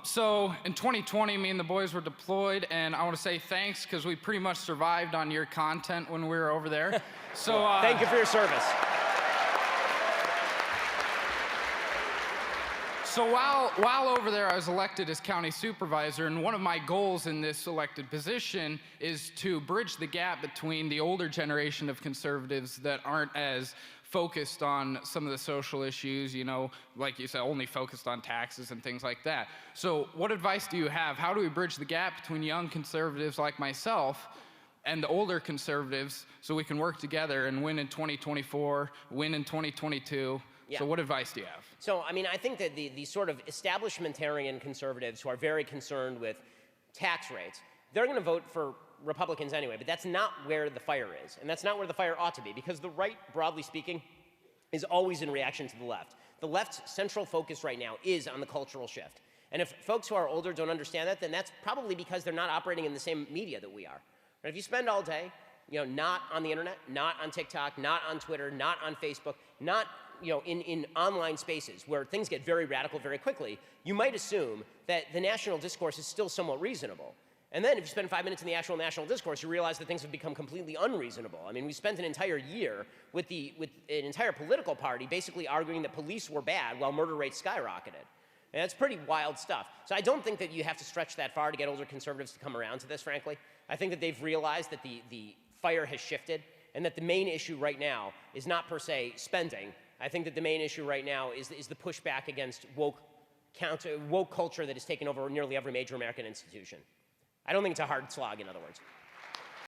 So in 2020, me and the boys were deployed, and I want to say thanks because we pretty much survived on your content when we were over there. So thank you for your service. So while over there, I was elected as county supervisor, and one of my goals in this elected position is to bridge the gap between the older generation of conservatives that aren't as focused on some of the social issues, you know, like you said, only focused on taxes and things like that. So what advice do you have? How do we bridge the gap between young conservatives like myself and the older conservatives so we can work together and win in 2024, win in 2022? Yeah. So what advice do you have? So, I mean, I think that the sort of establishmentarian conservatives who are very concerned with tax rates, they're going to vote for Republicans anyway, but that's not where the fire is, and that's not where the fire ought to be, because the right, broadly speaking, is always in reaction to the left. The left's central focus right now is on the cultural shift. And if folks who are older don't understand that, then that's probably because they're not operating in the same media that we are. But if you spend all day, you know, not on the internet, not on TikTok, not on Twitter, not on Facebook, not, you know, in online spaces where things get very radical very quickly, you might assume that the national discourse is still somewhat reasonable. And then if you spend 5 minutes in the actual national discourse, you realize that things have become completely unreasonable. I mean, we spent an entire year with an entire political party basically arguing that police were bad while murder rates skyrocketed. And that's pretty wild stuff. So I don't think that you have to stretch that far to get older conservatives to come around to this, frankly. I think that they've realized that the fire has shifted, and that the main issue right now is not per se spending. I think that the main issue right now is the pushback against woke culture that has taken over nearly every major American institution. I don't think it's a hard slog, in other words.